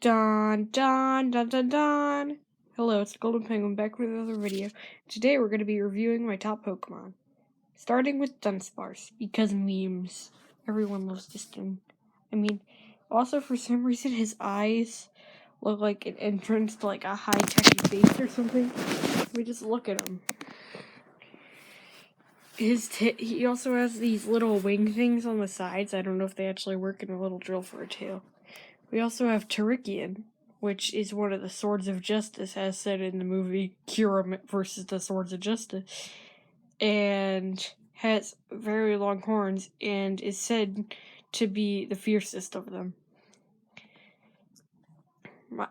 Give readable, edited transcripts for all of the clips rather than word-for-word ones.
Dun dun dun dun dun. Hello, it's Golden Penguin back with another video. Today we're going to be reviewing my top Pokemon. Starting with Dunsparce, because memes. Everyone loves this thing. Also for some reason his eyes look like an entrance to like a high-tech base or something. We just look at him. He also has these little wing things on the sides. I don't know if they actually work in a little drill for a tail. We also have Terrakion, which is one of the Swords of Justice, as said in the movie Kira versus the Swords of Justice, and has very long horns and is said to be the fiercest of them.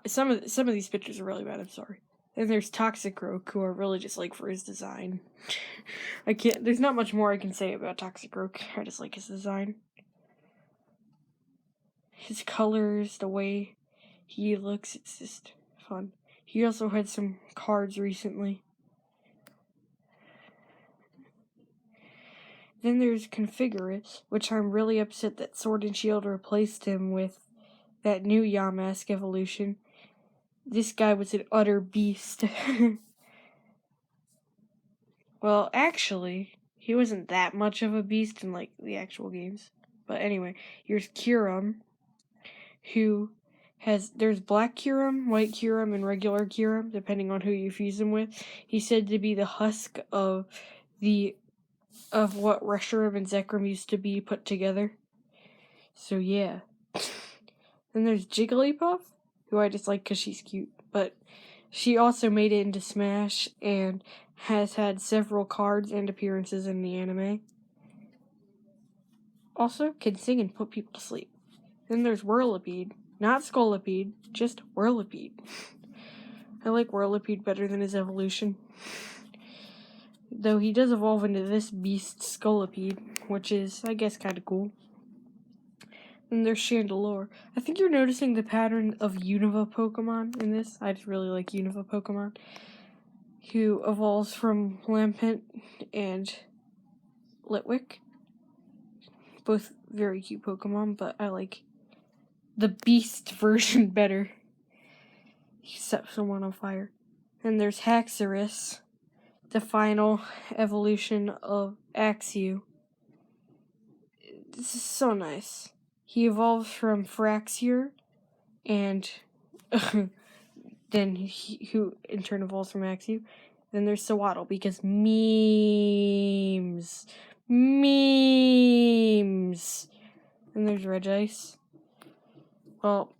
Some of these pictures are really bad. I'm sorry. Then there's Toxicroak, who I really just like for his design. There's not much more I can say about Toxicroak. I just like his design. His colors, the way he looks, it's just fun. He also had some cards recently. Then there's Configurus, which I'm really upset that Sword and Shield replaced him with that new Yamask evolution. This guy was an utter beast. Well, actually, he wasn't that much of a beast in like the actual games. But anyway, here's Kyurem, who there's black Kyurem, white Kyurem, and regular Kyurem, depending on who you fuse him with. He's said to be the husk of what Reshiram and Zekrom used to be put together. So yeah. Then there's Jigglypuff, who I just like because she's cute, but she also made it into Smash and has had several cards and appearances in the anime. Also, can sing and put people to sleep. Then there's Whirlipede. Not Scolipede, just Whirlipede. I like Whirlipede better than his evolution. Though he does evolve into this beast Scolipede, which is, I guess, kind of cool. Then there's Chandelure. I think you're noticing the pattern of Unova Pokemon in this. I just really like Unova Pokemon. Who evolves from Lampent and Litwick. Both very cute Pokemon, but I like the beast version better. He set someone on fire. And there's Haxorus, the final evolution of Axew. This is so nice. He evolves from Fraxier, and then who in turn evolves from Axew. Then there's Sewaddle, because memes. And there's Regice. Well,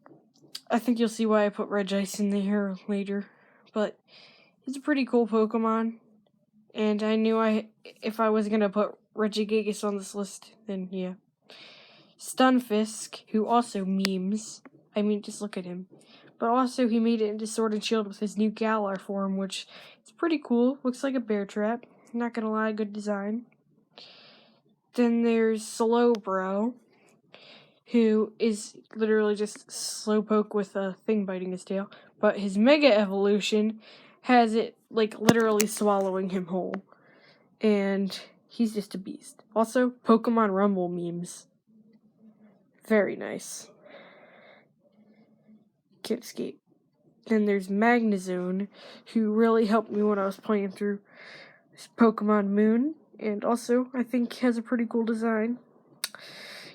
I think you'll see why I put Regice in here later, but it's a pretty cool Pokemon, and I knew if I was gonna put Regigigas on this list, then yeah. Stunfisk, who also memes. I mean, just look at him. But also, he made it into Sword and Shield with his new Galar form, which is pretty cool. Looks like a bear trap. Not gonna lie, good design. Then there's Slowbro, who is literally just Slowpoke with a thing biting his tail. But his Mega Evolution has it, like, literally swallowing him whole. And he's just a beast. Also, Pokemon Rumble memes. Very nice. Can't escape. Then there's Magnezone, who really helped me when I was playing through Pokemon Moon, and also I think has a pretty cool design.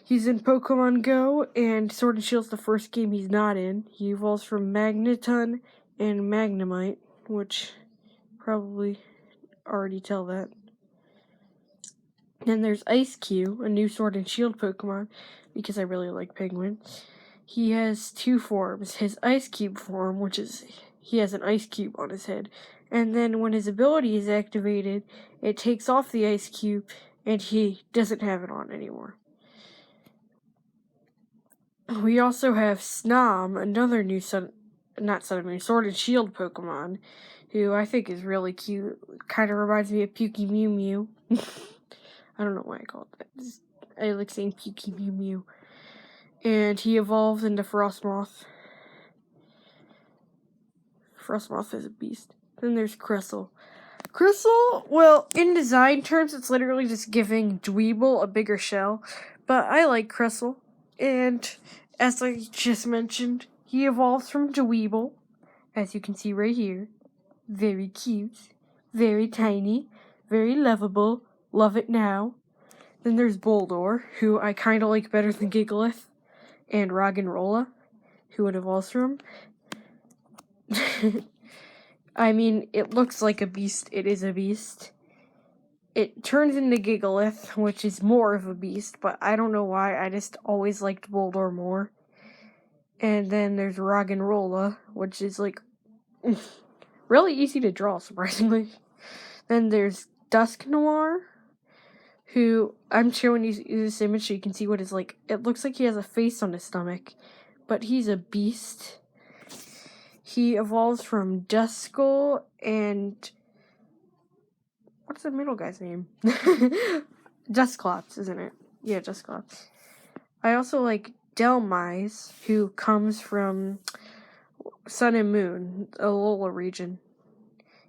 He's in Pokemon Go, and Sword and Shield's the first game he's not in. He evolves from Magneton and Magnemite, which probably already tell that. Then there's Ice-Q, a new Sword and Shield Pokemon, because I really like Penguin. He has two forms. His Ice Cube form, which is, he has an ice cube on his head. And then when his ability is activated, it takes off the ice cube, and he doesn't have it on anymore. We also have Snom, another new Sword and Shield Pokemon, who I think is really cute. Kind of reminds me of Pukey Mew Mew. I don't know why I call it that. I like saying Pukey Mew Mew. And he evolves into Frostmoth. Frostmoth is a beast. Then there's Crystal. Crystal, well, in design terms, it's literally just giving Dweeble a bigger shell. But I like Crystal. And as I just mentioned, He evolves from Dweeble, as you can see right here. Very cute, very tiny, very lovable. Love it now. Then there's Boldore, who I kind of like better than Gigalith, and Roggenrola, who it evolves from. I mean, it looks like a beast. It is a beast. It turns into Gigalith, which is more of a beast, but I don't know why. I just always liked Boldore more. And then there's Roggenrola, which is like really easy to draw, surprisingly. Then there's Dusknoir, who I'm showing you this image so you can see what it's like. It looks like he has a face on his stomach, but he's a beast. He evolves from Duskull and what's the middle guy's name? Dusclops, isn't it? Yeah, Dusclops. I also like Dhelmise, who comes from Sun and Moon, Alola region.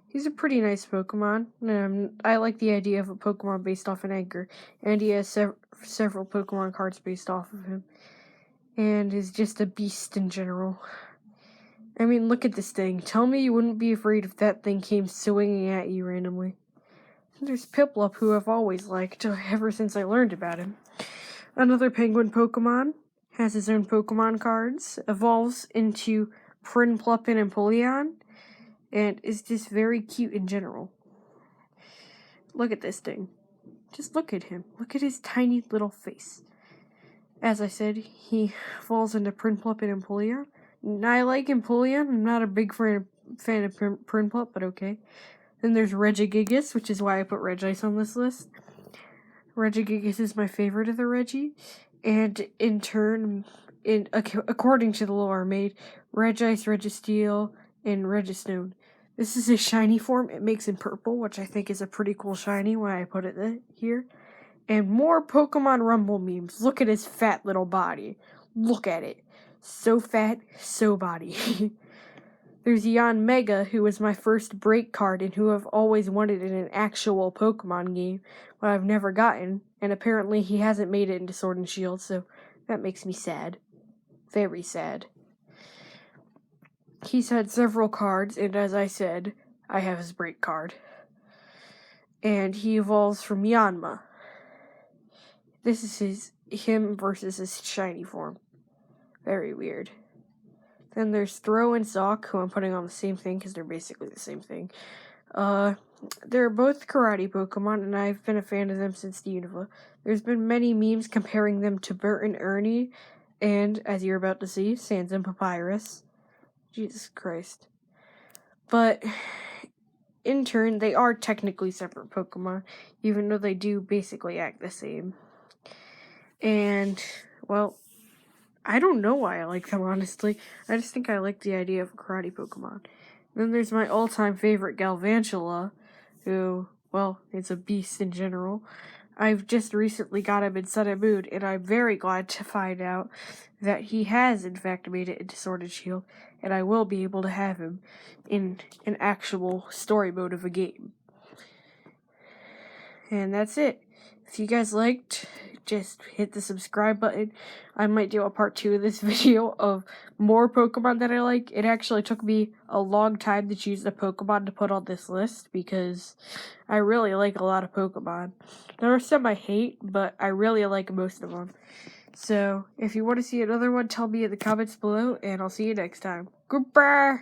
He's a pretty nice Pokemon. I like the idea of a Pokemon based off an anchor, and he has several Pokemon cards based off of him, and is just a beast in general. I mean, look at this thing. Tell me you wouldn't be afraid if that thing came swinging at you randomly. There's Piplup, who I've always liked, ever since I learned about him. Another penguin Pokemon, has his own Pokemon cards, evolves into Prinplup and Empoleon, and is just very cute in general. Look at this thing. Just look at him. Look at his tiny little face. As I said, he falls into Prinplup and Empoleon. I like Empoleon. I'm not a big fan of Prinplup, but okay. Then there's Regigigas, which is why I put Regice on this list. Regigigas is my favorite of the Regi. And in turn, according to the lore, made Regice, Registeel, and Registone. This is a shiny form. It makes him purple, which I think is a pretty cool shiny, why I put it here. And more Pokemon Rumble memes. Look at his fat little body. Look at it. So fat, so body. There's Yanmega, who was my first break card and who I've always wanted in an actual Pokemon game, but I've never gotten. And apparently he hasn't made it into Sword and Shield, so that makes me sad. Very sad. He's had several cards, and as I said, I have his break card. And he evolves from Yanma. This is him versus his shiny form. Very weird. Then there's Throw and Zoc, who I'm putting on the same thing because they're basically the same thing. They're both karate Pokemon, and I've been a fan of them since the Unova. There's been many memes comparing them to Bert and Ernie, and, as you're about to see, Sans and Papyrus. Jesus Christ. But, in turn, they are technically separate Pokemon, even though they do basically act the same. And, well, I don't know why I like them, honestly. I just think I like the idea of a karate Pokemon. Then there's my all-time favorite, Galvantula, who, well, it's a beast in general. I've just recently got him in Sun and Moon, and I'm very glad to find out that he has, in fact, made it into Sword and Shield, and I will be able to have him in an actual story mode of a game. And that's it. If you guys liked, just hit the subscribe button. I might do a part 2 of this video of more Pokemon that I like. It actually took me a long time to choose the Pokemon to put on this list because I really like a lot of Pokemon. There are some I hate, but I really like most of them. So, if you want to see another one, tell me in the comments below, and I'll see you next time. Goodbye!